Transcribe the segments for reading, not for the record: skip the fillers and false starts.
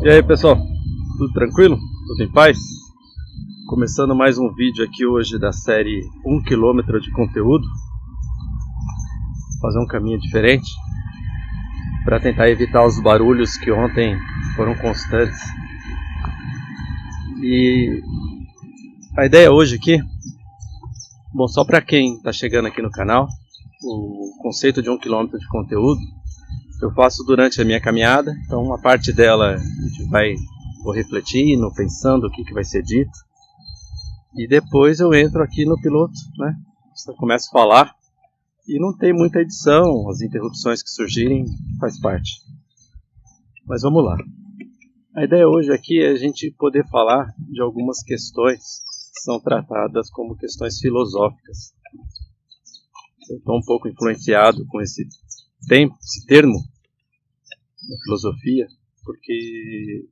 E aí pessoal, tudo tranquilo? Tudo em paz? Começando mais um vídeo aqui hoje da série 1 km de conteúdo. Fazer um caminho diferente para tentar evitar os barulhos que ontem foram constantes. E a ideia hoje aqui, bom, só para quem está chegando aqui no canal, o conceito de 1 km de conteúdo eu faço durante a minha caminhada, então uma parte dela vou refletindo, pensando o que vai ser dito, e depois eu entro aqui no piloto, né? Eu começo a falar e não tem muita edição, as interrupções que surgirem faz parte. Mas vamos lá. A ideia hoje aqui é a gente poder falar de algumas questões que são tratadas como questões filosóficas. Eu estou um pouco influenciado com esse termo da filosofia, porque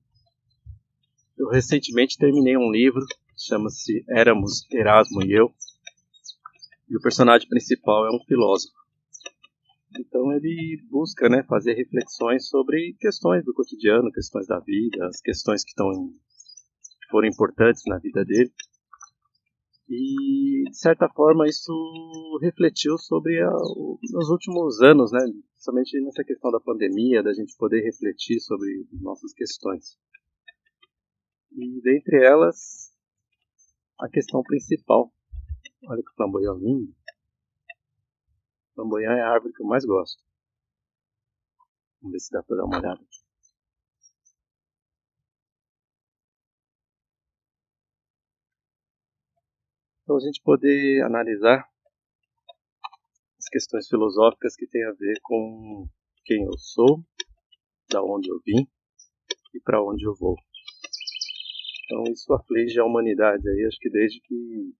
eu recentemente terminei um livro, chama-se Éramos, Erasmo e Eu, e o personagem principal é um filósofo. Então ele busca, né, fazer reflexões sobre questões do cotidiano, questões da vida, as questões que foram importantes na vida dele. E, de certa forma, isso refletiu sobre os últimos anos, né? Principalmente nessa questão da pandemia, da gente poder refletir sobre nossas questões. E, dentre elas, a questão principal. Olha que flamboyant lindo. Flamboyant é a árvore que eu mais gosto. Vamos ver se dá para dar uma olhada aqui. Então, a gente poder analisar as questões filosóficas que têm a ver com quem eu sou, da onde eu vim e para onde eu vou. Então isso aflige a humanidade aí, acho que desde que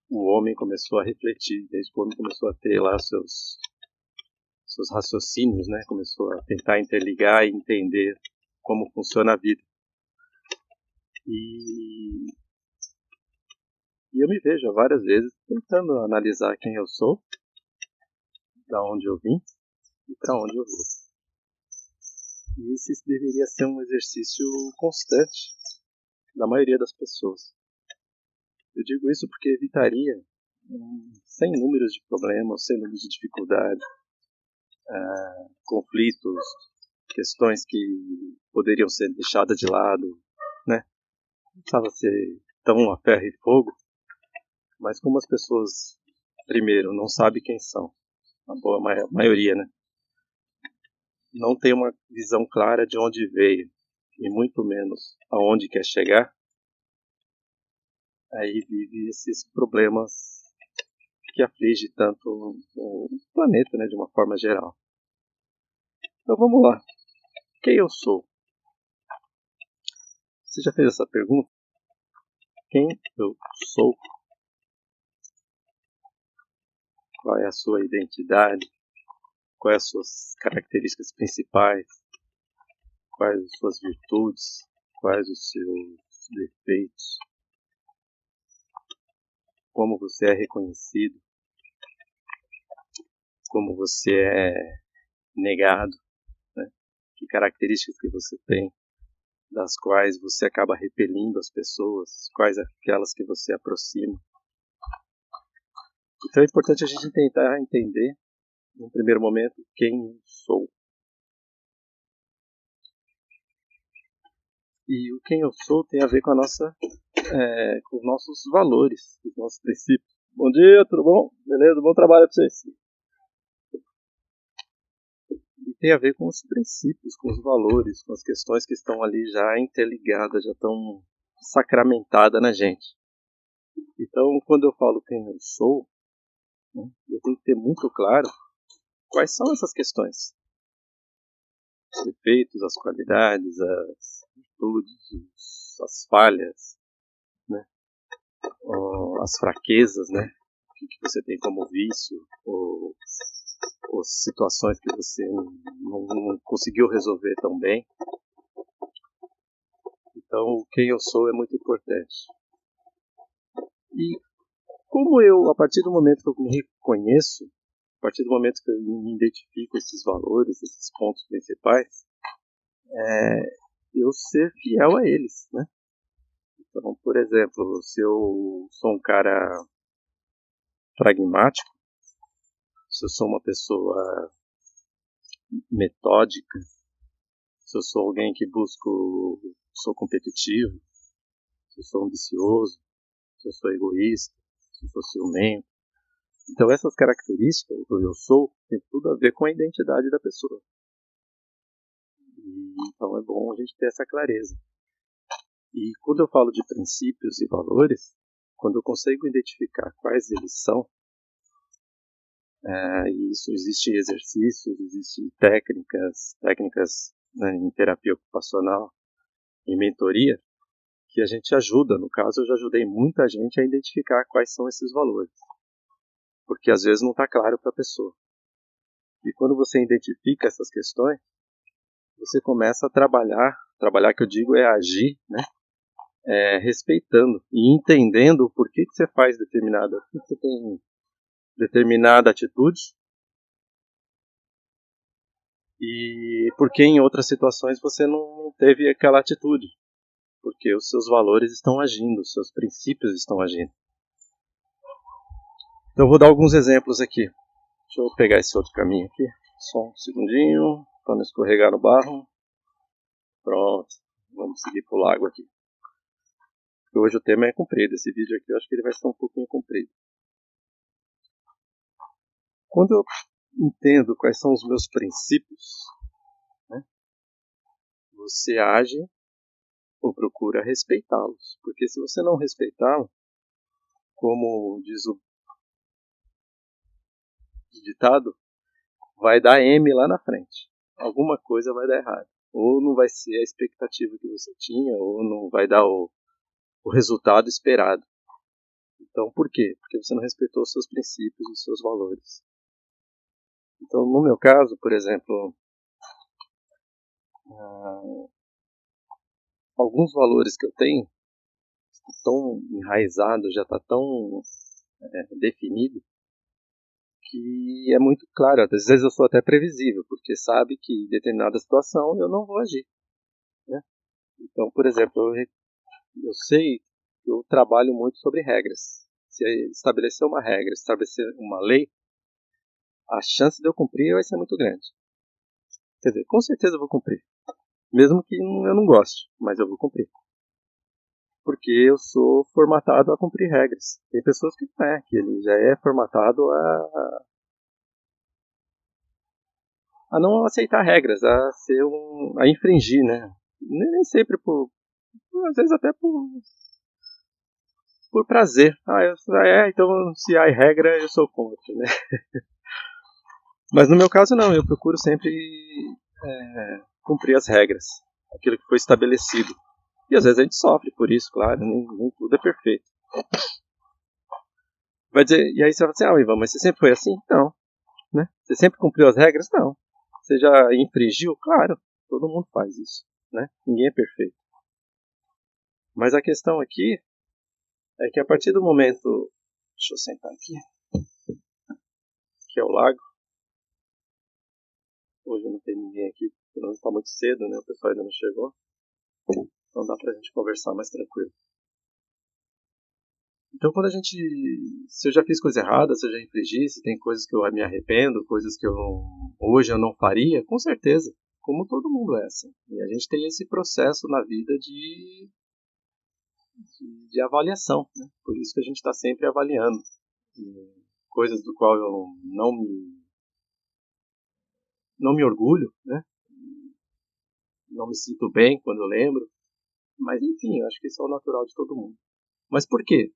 o homem começou a refletir, desde que o homem começou a ter lá seus raciocínios, né? Começou a tentar interligar e entender como funciona a vida. E eu me vejo várias vezes tentando analisar quem eu sou, da onde eu vim e para onde eu vou. E esse deveria ser um exercício constante da maioria das pessoas. Eu digo isso porque evitaria sem números de problemas, sem números de dificuldades, conflitos, questões que poderiam ser deixadas de lado, né? Não precisava ser tão a ferro e fogo, mas como as pessoas, primeiro, não sabem quem são, a boa maioria, né? Não tem uma visão clara de onde veio, e muito menos aonde quer chegar, aí vive esses problemas que aflige tanto o planeta, né, de uma forma geral. Então vamos lá. Quem eu sou? Você já fez essa pergunta? Quem eu sou? Qual é a sua identidade? Quais as suas características principais? Quais as suas virtudes? Quais os seus defeitos? Como você é reconhecido? Como você é negado? Né? Que características que você tem, das quais você acaba repelindo as pessoas? Quais aquelas que você aproxima? Então é importante a gente tentar entender, no primeiro momento, quem eu sou. E o quem eu sou tem a ver com com os nossos valores, os nossos princípios. Bom dia, tudo bom? Beleza? Bom trabalho para vocês. E tem a ver com os princípios, com os valores, com as questões que estão ali já interligadas, já estão sacramentadas na gente. Então, quando eu falo quem eu sou, né, eu tenho que ter muito claro quais são essas questões. Os defeitos, as qualidades, as virtudes, as falhas, né? As fraquezas, né? O que você tem como vício, ou situações que você não conseguiu resolver tão bem. Então, quem eu sou é muito importante. E como a partir do momento que eu me reconheço, a partir do momento que eu me identifico esses valores, esses pontos principais, eu ser fiel a eles, né? Então, por exemplo, se eu sou um cara pragmático, se eu sou uma pessoa metódica, se eu sou alguém que sou competitivo, se eu sou ambicioso, se eu sou egoísta, se eu sou ciumento. Então essas características do eu sou tem tudo a ver com a identidade da pessoa. Então é bom a gente ter essa clareza. E quando eu falo de princípios e valores, quando eu consigo identificar quais eles são, isso existe exercícios, existem técnicas, né, em terapia ocupacional, em mentoria, que a gente ajuda. No caso, eu já ajudei muita gente a identificar quais são esses valores, porque às vezes não está claro para a pessoa. E quando você identifica essas questões, você começa a trabalhar que eu digo é agir, né? Respeitando e entendendo o porquê que você faz determinada, por que você tem determinada atitude e por que em outras situações você não teve aquela atitude, porque os seus valores estão agindo, os seus princípios estão agindo. Então eu vou dar alguns exemplos aqui. Deixa eu pegar esse outro caminho aqui, só um segundinho, para não escorregar no barro. Pronto, vamos seguir pro lago aqui. Hoje o tema é comprido, esse vídeo aqui eu acho que ele vai ser um pouquinho comprido. Quando eu entendo quais são os meus princípios, né, você age ou procura respeitá-los. Porque se você não respeitá-los, como diz o ditado, vai dar M lá na frente. Alguma coisa vai dar errado. Ou não vai ser a expectativa que você tinha, ou não vai dar o resultado esperado. Então, por quê? Porque você não respeitou os seus princípios, os seus valores. Então, no meu caso, por exemplo, alguns valores que eu tenho estão tão enraizados, já está tão definido, que é muito claro. Às vezes eu sou até previsível, porque sabe que em determinada situação eu não vou agir, né? Então, por exemplo, eu sei que eu trabalho muito sobre regras. Se estabelecer uma regra, estabelecer uma lei, a chance de eu cumprir vai ser muito grande. Quer dizer, com certeza eu vou cumprir. Mesmo que eu não goste, mas eu vou cumprir. Porque eu sou formatado a cumprir regras. Tem pessoas que não é, que ele já é formatado a não aceitar regras, a infringir, né? Nem sempre às vezes até por prazer. Então se há regra eu sou contra, né? Mas no meu caso não, eu procuro sempre cumprir as regras, aquilo que foi estabelecido. E às vezes a gente sofre por isso, claro, nem tudo é perfeito. Vai dizer, e aí você vai falar assim, Ivan, mas você sempre foi assim? Não. Né? Você sempre cumpriu as regras? Não. Você já infringiu? Claro, todo mundo faz isso. Né? Ninguém é perfeito. Mas a questão aqui é que a partir do momento... Deixa eu sentar aqui. Que é o lago. Hoje não tem ninguém aqui, pelo menos está muito cedo, né? O pessoal ainda não chegou. Então dá pra gente conversar mais tranquilo. Então se eu já fiz coisa errada, se eu já infringi, se tem coisas que eu me arrependo, coisas que hoje eu não faria, com certeza, como todo mundo é assim. E a gente tem esse processo na vida de avaliação, né? Por isso que a gente está sempre avaliando. E coisas do qual eu não me orgulho, né? Não me sinto bem quando eu lembro. Mas enfim, eu acho que isso é o natural de todo mundo. Mas por quê?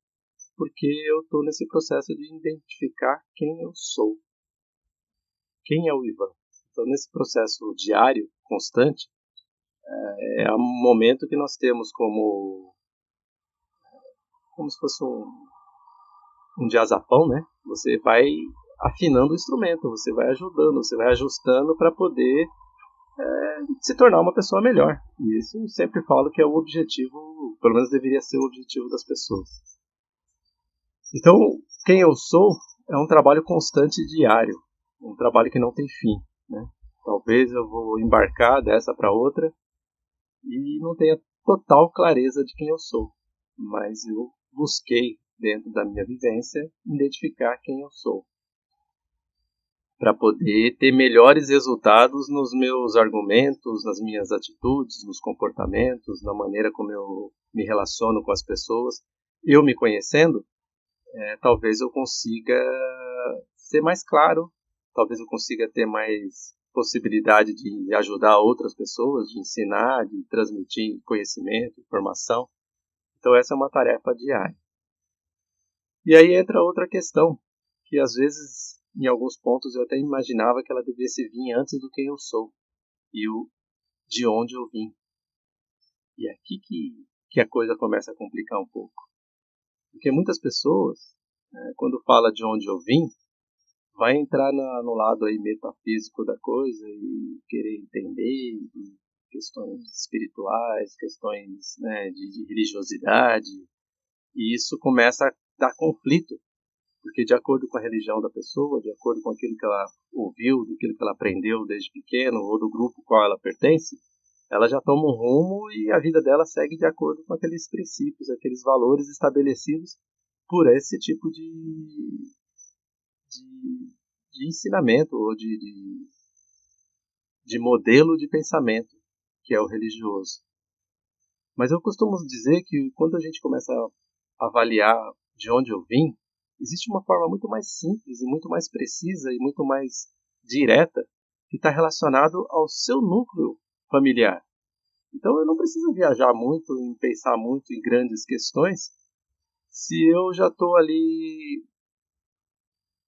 Porque eu estou nesse processo de identificar quem eu sou. Quem é o Ivan? Então, nesse processo diário, constante, é um momento que nós temos como se fosse um diazapão, né? Você vai afinando o instrumento, você vai ajudando, você vai ajustando para poder se tornar uma pessoa melhor. E isso eu sempre falo que é o objetivo, pelo menos deveria ser o objetivo das pessoas. Então, quem eu sou é um trabalho constante diário, um trabalho que não tem fim, né? Talvez eu vou embarcar dessa para outra e não tenho a total clareza de quem eu sou, mas eu busquei, dentro da minha vivência, identificar quem eu sou, para poder ter melhores resultados nos meus argumentos, nas minhas atitudes, nos comportamentos, na maneira como eu me relaciono com as pessoas. Eu me conhecendo, talvez eu consiga ser mais claro, talvez eu consiga ter mais possibilidade de ajudar outras pessoas, de ensinar, de transmitir conhecimento, informação. Então essa é uma tarefa diária. E aí entra outra questão, que às vezes, em alguns pontos, eu até imaginava que ela devesse vir antes do que eu sou, e de onde eu vim. E é aqui que a coisa começa a complicar um pouco. Porque muitas pessoas, quando fala de onde eu vim, vai entrar no lado aí metafísico da coisa e querer entender questões espirituais, questões, né, de religiosidade, e isso começa a dar conflito, porque de acordo com a religião da pessoa, de acordo com aquilo que ela ouviu, daquilo que ela aprendeu desde pequeno, ou do grupo ao qual ela pertence, ela já toma um rumo e a vida dela segue de acordo com aqueles princípios, aqueles valores estabelecidos por esse tipo de, de ensinamento ou de modelo de pensamento, que é o religioso. Mas eu costumo dizer que quando a gente começa a avaliar de onde eu vim, existe uma forma muito mais simples e muito mais precisa e muito mais direta que está relacionado ao seu núcleo familiar. Então eu não preciso viajar muito e pensar muito em grandes questões se eu já estou ali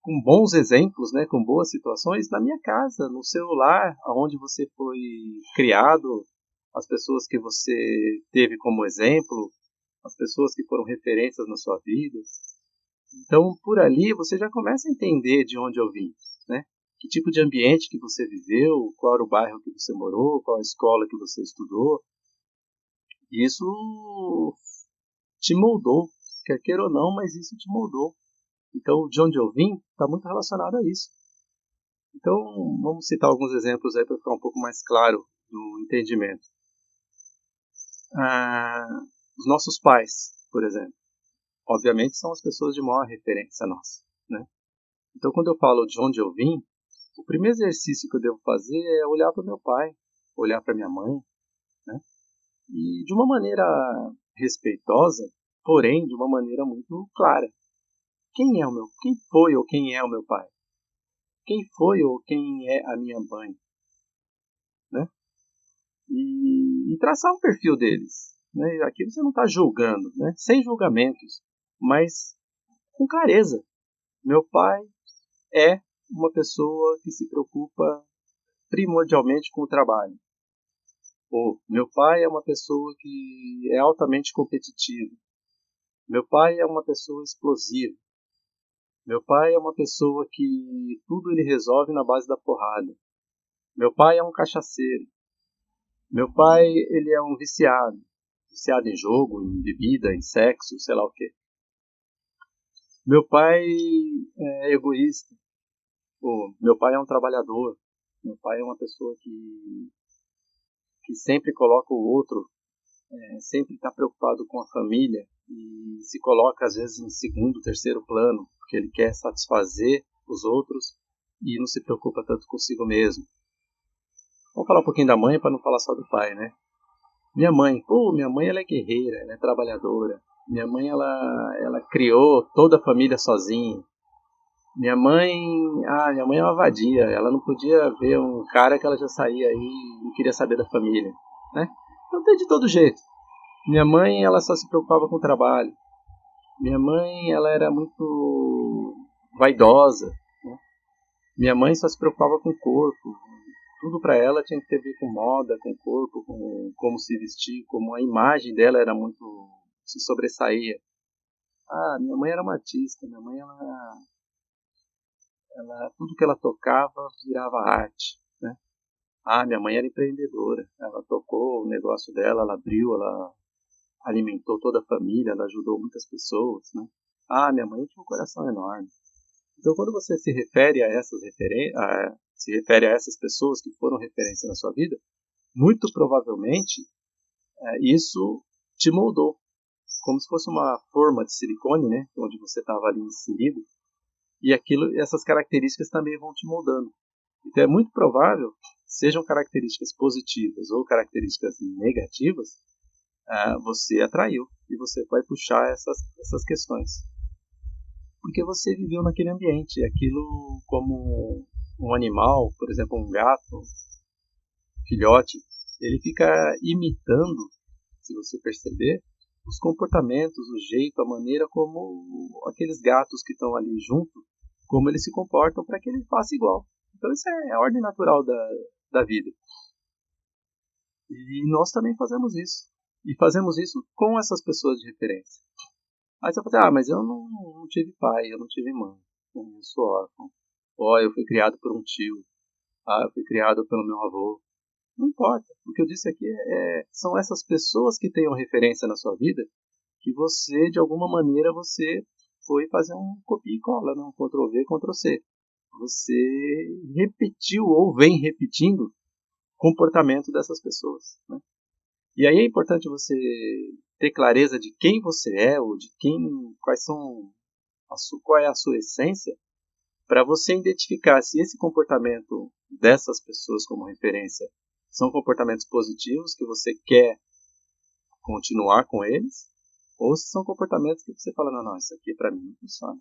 com bons exemplos, né, com boas situações na minha casa, no seu lar, onde você foi criado, as pessoas que você teve como exemplo, as pessoas que foram referências na sua vida. Então, por ali, você já começa a entender de onde eu vim, né? Que tipo de ambiente que você viveu, qual era o bairro que você morou, qual a escola que você estudou. E isso te moldou, quer queira ou não, mas isso te moldou. Então, de onde eu vim está muito relacionado a isso. Então, vamos citar alguns exemplos aí para ficar um pouco mais claro do entendimento. Os nossos pais, por exemplo, obviamente são as pessoas de maior referência nossa, né? Então, quando eu falo de onde eu vim, o primeiro exercício que eu devo fazer é olhar para meu pai, olhar para minha mãe, né? E de uma maneira respeitosa, porém de uma maneira muito clara. Quem foi ou quem é o meu pai? Quem foi ou quem é a minha mãe? Né? E traçar um perfil deles. Né? Aqui você não está julgando, né? Sem julgamentos, mas com clareza. Meu pai é uma pessoa que se preocupa primordialmente com o trabalho. Ou meu pai é uma pessoa que é altamente competitiva. Meu pai é uma pessoa explosiva. Meu pai é uma pessoa que tudo ele resolve na base da porrada. Meu pai é um cachaceiro. Meu pai, ele é um viciado. Viciado em jogo, em bebida, em sexo, sei lá o quê. Meu pai é egoísta. Meu pai é um trabalhador. Meu pai é uma pessoa que sempre coloca o outro, sempre está preocupado com a família e se coloca às vezes em segundo, terceiro plano, porque ele quer satisfazer os outros e não se preocupa tanto consigo mesmo. Vamos falar um pouquinho da mãe para não falar só do pai, né? Minha mãe ela é guerreira, ela é trabalhadora. Minha mãe ela criou toda a família sozinha. Minha mãe é uma vadia, ela não podia ver um cara que ela já saía aí e não queria saber da família, né? Então tem de todo jeito. Minha mãe ela só se preocupava com o trabalho. Minha mãe ela era muito vaidosa, né? Minha mãe só se preocupava com o corpo. Tudo para ela tinha que ter a ver com moda, com o corpo, com como se vestir, como a imagem dela era muito se sobressaía. Minha mãe era uma artista, minha mãe ela tudo que ela tocava virava arte, né? Minha mãe era empreendedora, ela tocou o negócio dela, ela abriu, ela alimentou toda a família, ela ajudou muitas pessoas, né? Minha mãe tinha um coração enorme. Então, quando você se refere a se refere a essas pessoas que foram referência na sua vida, muito provavelmente isso te moldou, como se fosse uma forma de silicone, né, onde você estava ali inserido, e essas características também vão te moldando. Então é muito provável, sejam características positivas ou características negativas, você atraiu e você vai puxar essas questões. Porque você viveu naquele ambiente, aquilo como um animal, por exemplo, um gato, filhote, ele fica imitando, se você perceber, os comportamentos, o jeito, a maneira como aqueles gatos que estão ali junto, como eles se comportam para que ele faça igual. Então isso é a ordem natural da vida. E nós também fazemos isso. E fazemos isso com essas pessoas de referência. Aí você fala, mas eu não tive pai, eu não tive mãe, eu sou órfão. Eu fui criado por um tio. Eu fui criado pelo meu avô. Não importa. O que eu disse aqui são essas pessoas que tenham referência na sua vida que você, de alguma maneira, você foi fazer um copia e cola, né? Um Ctrl-V, Ctrl-C. Você repetiu ou vem repetindo o comportamento dessas pessoas, né? E aí é importante você ter clareza de quem você é ou de qual é a sua essência, para você identificar se esse comportamento dessas pessoas como referência são comportamentos positivos que você quer continuar com eles, ou se são comportamentos que você fala, não, isso aqui para mim não funciona.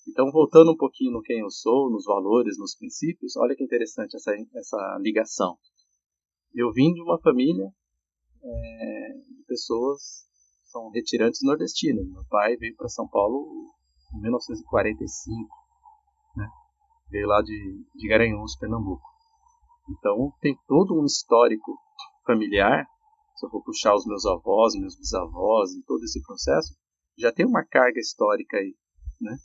Então, voltando um pouquinho no quem eu sou, nos valores, nos princípios, olha que interessante essa ligação. Eu vim de uma família de pessoas que são retirantes nordestinos. Meu pai veio para São Paulo em 1945, né? Veio lá de Garanhuns, Pernambuco. Então, tem todo um histórico familiar. Se eu for puxar os meus avós, meus bisavós e todo esse processo, já tem uma carga histórica aí, né?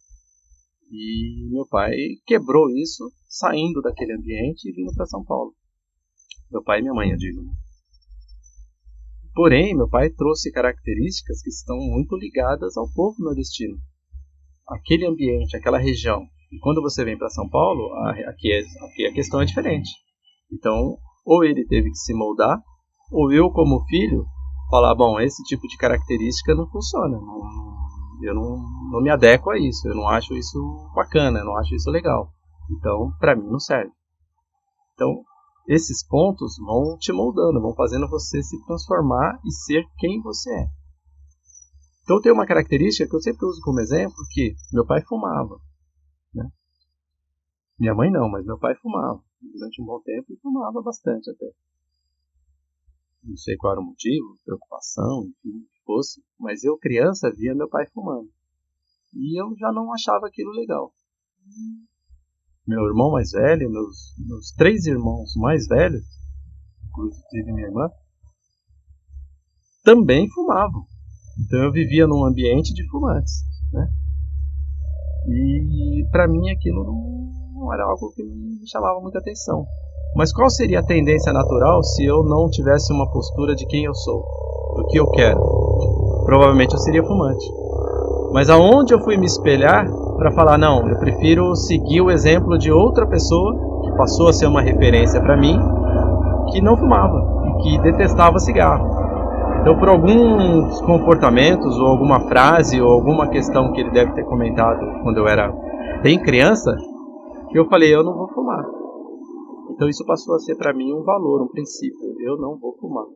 E meu pai quebrou isso saindo daquele ambiente e vindo para São Paulo. Meu pai e minha mãe, eu digo. Porém, meu pai trouxe características que estão muito ligadas ao povo nordestino. Aquele ambiente, aquela região. E quando você vem para São Paulo, aqui a questão é diferente. Então, ou ele teve que se moldar, ou eu, como filho, falar, bom, esse tipo de característica não funciona. Eu não me adequo a isso. Eu não acho isso bacana, eu não acho isso legal. Então, para mim, não serve. Então, esses pontos vão te moldando, vão fazendo você se transformar e ser quem você é. Então tem uma característica que eu sempre uso como exemplo, que meu pai fumava, né? Minha mãe não, mas meu pai fumava. Durante um bom tempo e fumava bastante até. Não sei qual era o motivo, preocupação, enfim, o que fosse, mas eu criança via meu pai fumando. E eu já não achava aquilo legal. Meu irmão mais velho, meus 3 irmãos mais velhos, inclusive minha irmã, também fumavam. Então eu vivia num ambiente de fumantes, né? E para mim aquilo não era algo que me chamava muita atenção. Mas qual seria a tendência natural se eu não tivesse uma postura de quem eu sou, do que eu quero? Provavelmente eu seria fumante. Mas aonde eu fui me espelhar para falar, não, eu prefiro seguir o exemplo de outra pessoa que passou a ser uma referência para mim, que não fumava e que detestava cigarro. Então, por alguns comportamentos, ou alguma frase, ou alguma questão que ele deve ter comentado quando eu era bem criança, eu falei, eu não vou fumar. Então, isso passou a ser para mim um valor, um princípio. Eu não vou fumar.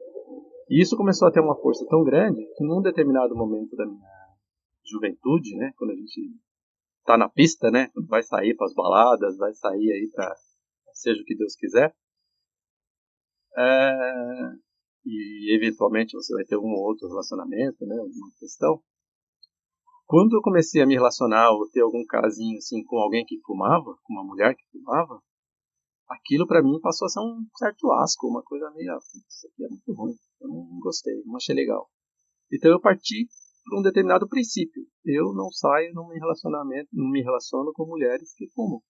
E isso começou a ter uma força tão grande que, num determinado momento da minha juventude, né, quando a gente está na pista, né, quando vai sair para as baladas, vai sair aí para seja o que Deus quiser, e eventualmente você vai ter um ou outro relacionamento, né, alguma questão. Quando eu comecei a me relacionar ou ter algum casinho assim com alguém que fumava, com uma mulher que fumava, aquilo para mim passou a ser um certo asco, uma coisa meio, isso aqui é muito ruim, eu não gostei, não achei legal. Então eu parti por um determinado princípio. Eu não saio num relacionamento, não me relaciono com mulheres que fumam.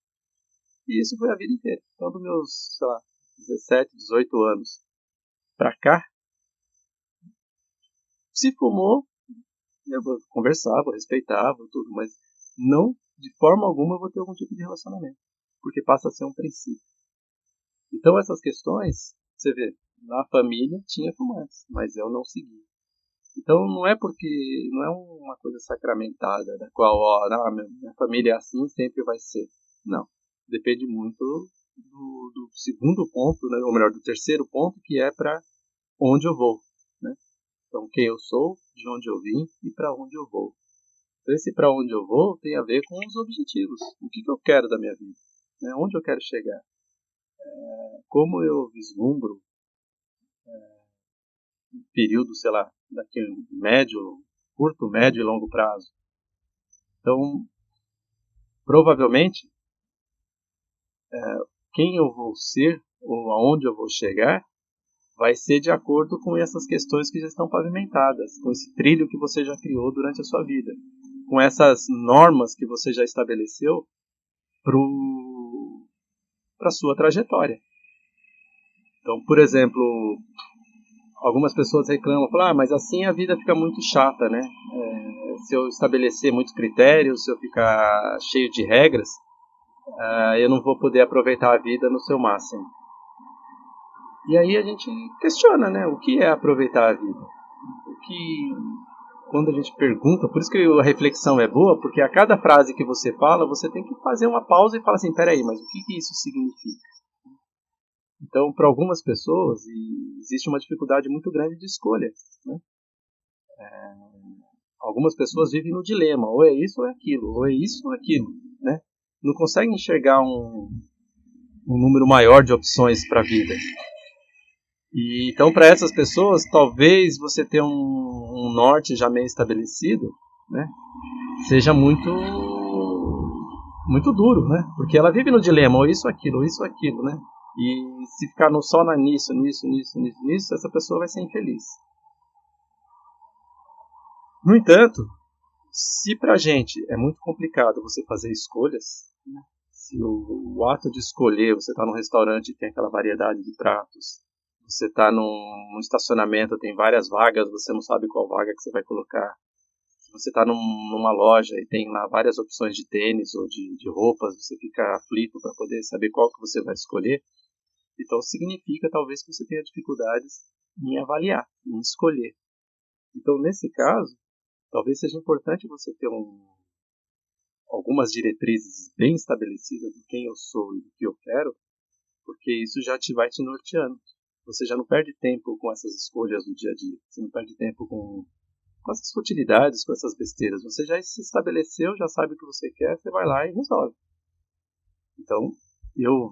E isso foi a vida inteira. Então dos meus, 17, 18 anos pra cá, se fumou, eu vou conversar, vou respeitar, vou tudo, mas não, de forma alguma, eu vou ter algum tipo de relacionamento, porque passa a ser um princípio. Então essas questões, você vê, Na família tinha fumantes, mas eu não segui. Então não é porque não é uma coisa sacramentada, da qual, ó, não, minha família é assim, sempre vai ser. Não. Depende muito do segundo ponto, né, ou melhor, do terceiro ponto, que é para onde eu vou, né? Então, quem eu sou, de onde eu vim e para onde eu vou. Então, esse para onde eu vou tem a ver com os objetivos. O que eu quero da minha vida? Né? Onde eu quero chegar? Como eu vislumbro um período, sei lá, daqui médio, curto, médio e longo prazo. Então, provavelmente, quem eu vou ser ou aonde eu vou chegar vai ser de acordo com essas questões que já estão pavimentadas, com esse trilho que você já criou durante a sua vida, com essas normas que você já estabeleceu para a sua trajetória. Então, por exemplo, algumas pessoas reclamam, falam, mas assim a vida fica muito chata, né? Se eu estabelecer muitos critérios, se eu ficar cheio de regras, eu não vou poder aproveitar a vida no seu máximo. E aí a gente questiona, né? O que é aproveitar a vida? O que, quando a gente pergunta, por isso que a reflexão é boa, porque a cada frase que você fala, você tem que fazer uma pausa e falar assim, peraí, mas o que isso significa? Então, para algumas pessoas, existe uma dificuldade muito grande de escolha, né? Algumas pessoas vivem no dilema, ou é isso ou é aquilo, ou é isso ou é aquilo, né? Não conseguem enxergar um número maior de opções para a vida. E então, para essas pessoas, talvez você ter um norte já meio estabelecido, né, seja muito muito duro, né? Porque ela vive no dilema, ou isso ou aquilo, né? E se ficar só nisso, essa pessoa vai ser infeliz. No entanto, se pra gente é muito complicado você fazer escolhas, né? Se o ato de escolher, você está num restaurante e tem aquela variedade de pratos, você está num estacionamento, tem várias vagas, você não sabe qual vaga que você vai colocar. Se você está numa loja e tem lá várias opções de tênis ou de roupas, você fica aflito para poder saber qual que você vai escolher. Então significa talvez que você tenha dificuldades em avaliar, em escolher. Então nesse caso, talvez seja importante você ter algumas diretrizes bem estabelecidas de quem eu sou e do que eu quero, porque isso já vai te norteando. Você já não perde tempo com essas escolhas do dia a dia. Você não perde tempo com essas futilidades, com essas besteiras. Você já se estabeleceu, já sabe o que você quer, você vai lá e resolve. Então, eu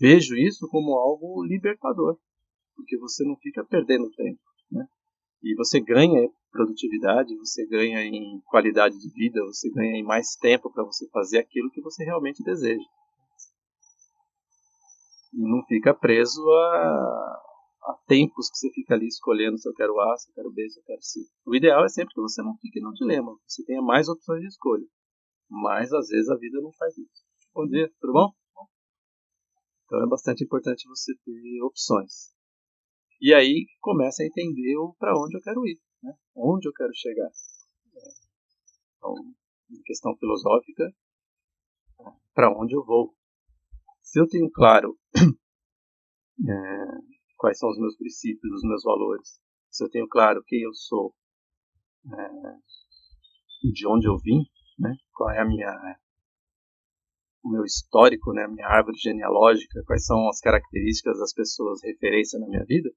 vejo isso como algo libertador, porque você não fica perdendo tempo, né? E você ganha em produtividade, você ganha em qualidade de vida, você ganha em mais tempo para você fazer aquilo que você realmente deseja. E não fica preso a tempos que você fica ali escolhendo se eu quero A, se eu quero B, se eu quero C. O ideal é sempre que você não fique no dilema, você tenha mais opções de escolha. Mas às vezes a vida não faz isso. Bom dia, tudo bom? Então é bastante importante você ter opções. E aí começa a entender para onde eu quero ir, né? Onde eu quero chegar. Então, em questão filosófica, para onde eu vou. Se eu tenho claro quais são os meus princípios, os meus valores, se eu tenho claro quem eu sou e de onde eu vim, né? Qual é o meu histórico, né? A minha árvore genealógica, quais são as características das pessoas referência na minha vida,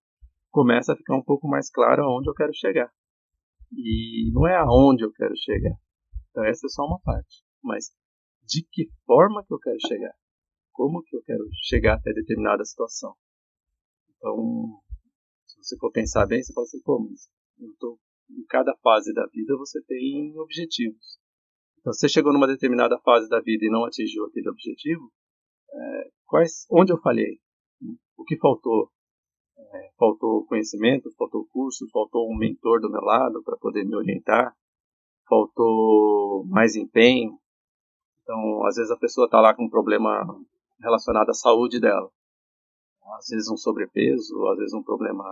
começa a ficar um pouco mais claro aonde eu quero chegar. E não é aonde eu quero chegar. Então essa é só uma parte. Mas de que forma que eu quero chegar? Como que eu quero chegar até determinada situação? Então, se você for pensar bem, você pode assim, pô, mas em cada fase da vida você tem objetivos. Então, se você chegou numa determinada fase da vida e não atingiu aquele objetivo, onde eu falhei? O que faltou? Faltou conhecimento, faltou curso, faltou um mentor do meu lado para poder me orientar, faltou mais empenho. Então, às vezes a pessoa está lá com um problema relacionado à saúde dela. Às vezes um sobrepeso, às vezes um problema,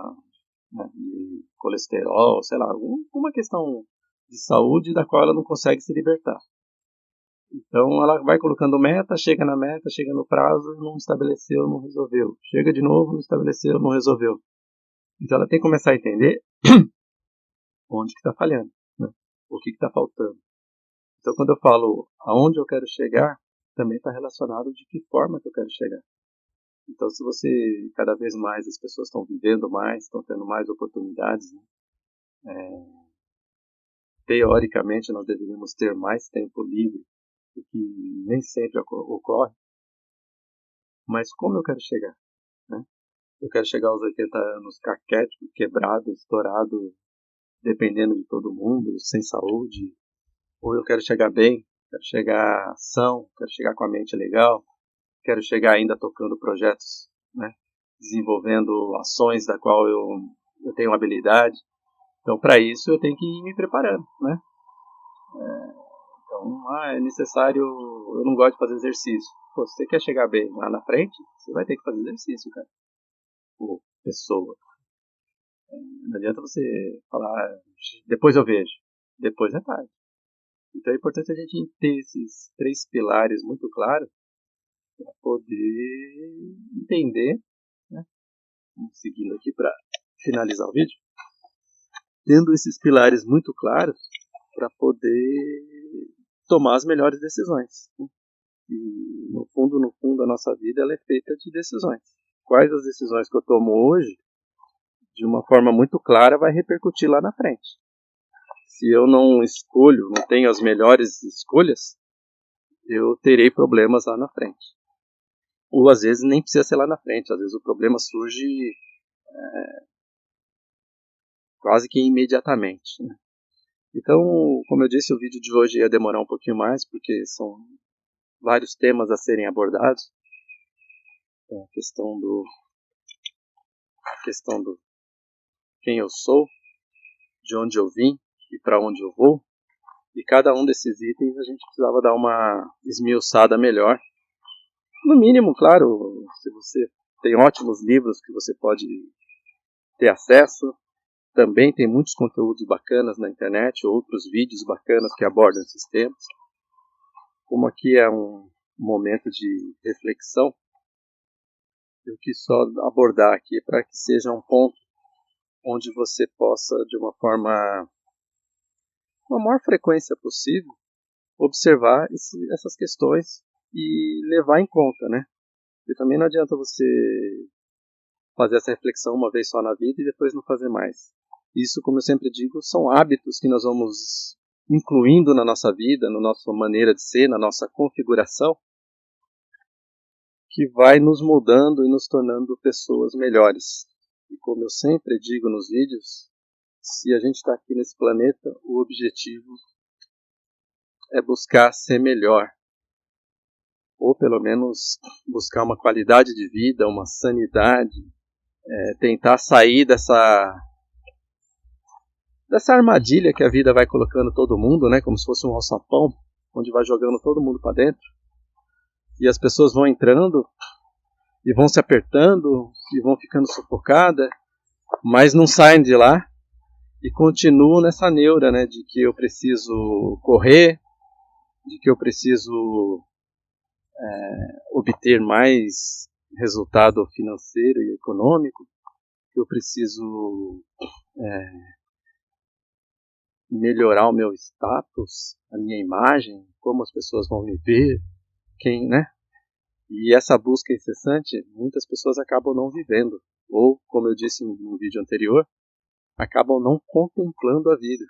né, de colesterol, sei lá, alguma questão de saúde da qual ela não consegue se libertar. Então ela vai colocando meta, chega na meta, chega no prazo, não estabeleceu, não resolveu. Chega de novo, não estabeleceu, não resolveu. Então ela tem que começar a entender onde que está falhando, né? O que está faltando. Então quando eu falo aonde eu quero chegar, também está relacionado de que forma que eu quero chegar. Então se você, cada vez mais as pessoas estão vivendo mais, estão tendo mais oportunidades, né? Teoricamente nós deveríamos ter mais tempo livre, o que nem sempre ocorre. Mas como eu quero chegar, né? Eu quero chegar aos 80 anos caquético, quebrado, estourado, dependendo de todo mundo, sem saúde, ou eu quero chegar bem, quero chegar são, quero chegar com a mente legal, quero chegar ainda tocando projetos, né? Desenvolvendo ações da qual eu tenho habilidade. Então, para isso, eu tenho que ir me preparando, né? Então, é necessário. Eu não gosto de fazer exercício. Pô, se você quer chegar bem lá na frente, você vai ter que fazer exercício, cara. Pô, pessoa. Não adianta você falar, depois eu vejo. Depois é tarde. Então é importante a gente ter esses 3 pilares muito claros para poder entender, né? Vamos seguindo aqui para finalizar o vídeo. Tendo esses pilares muito claros para poder tomar as melhores decisões. Né? E no fundo, a nossa vida ela é feita de decisões. Quais as decisões que eu tomo hoje, de uma forma muito clara, vai repercutir lá na frente. Se eu não escolho, não tenho as melhores escolhas, eu terei problemas lá na frente. Ou às vezes nem precisa ser lá na frente, às vezes o problema surge quase que imediatamente. Né? Então, como eu disse, o vídeo de hoje ia demorar um pouquinho mais, porque são vários temas a serem abordados. A questão do quem eu sou, de onde eu vim e para onde eu vou. E cada um desses itens a gente precisava dar uma esmiuçada melhor. No mínimo, claro, se você tem ótimos livros que você pode ter acesso, também tem muitos conteúdos bacanas na internet, outros vídeos bacanas que abordam esses temas. Como aqui é um momento de reflexão, eu quis só abordar aqui para que seja um ponto onde você possa, de uma forma, com a maior frequência possível, observar essas questões e levar em conta, né? Porque também não adianta você fazer essa reflexão uma vez só na vida e depois não fazer mais. Isso, como eu sempre digo, são hábitos que nós vamos incluindo na nossa vida, na nossa maneira de ser, na nossa configuração, que vai nos mudando e nos tornando pessoas melhores. E como eu sempre digo nos vídeos, se a gente está aqui nesse planeta, o objetivo é buscar ser melhor. Ou pelo menos buscar uma qualidade de vida, uma sanidade, tentar sair dessa armadilha que a vida vai colocando todo mundo, né, como se fosse um alçapão, onde vai jogando todo mundo para dentro. E as pessoas vão entrando e vão se apertando e vão ficando sufocadas, mas não saem de lá e continuam nessa neura, né, de que eu preciso correr, de que eu preciso obter mais resultado financeiro e econômico, que eu preciso melhorar o meu status, a minha imagem, como as pessoas vão me ver, quem, né? E essa busca incessante, muitas pessoas acabam não vivendo, ou, como eu disse no vídeo anterior, acabam não contemplando a vida.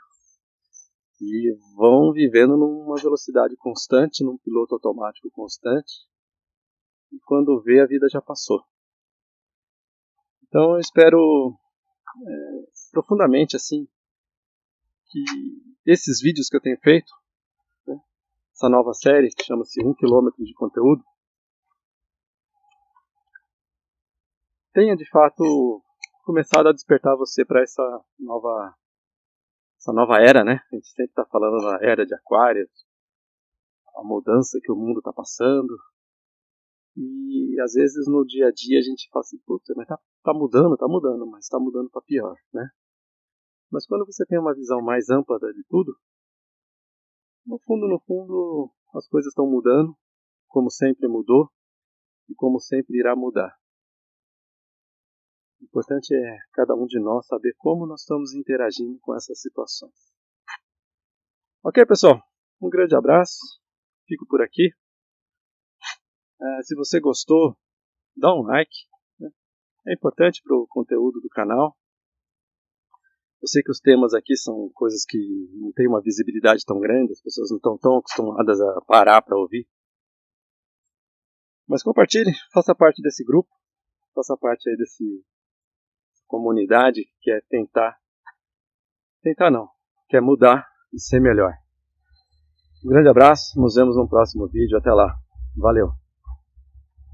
E vão vivendo numa velocidade constante, num piloto automático constante, e quando vê, a vida já passou. Então eu espero profundamente assim que esses vídeos que eu tenho feito, né, essa nova série que chama-se 1 quilômetro de conteúdo, tenha de fato começado a despertar você para essa nova era, né? A gente sempre está falando na era de Aquário, a mudança que o mundo está passando. E às vezes no dia a dia a gente fala assim, puta, mas tá mudando, mas tá mudando para pior, né? Mas quando você tem uma visão mais ampla de tudo, no fundo, as coisas estão mudando, como sempre mudou e como sempre irá mudar. O importante é cada um de nós saber como nós estamos interagindo com essas situações. Ok, pessoal? Um grande abraço. Fico por aqui. Se você gostou, dá um like. Né? É importante para o conteúdo do canal. Eu sei que os temas aqui são coisas que não têm uma visibilidade tão grande, as pessoas não estão tão acostumadas a parar para ouvir. Mas compartilhe, faça parte desse grupo, faça parte aí dessa comunidade que quer tentar não, quer mudar e ser melhor. Um grande abraço, nos vemos no próximo vídeo, até lá, valeu!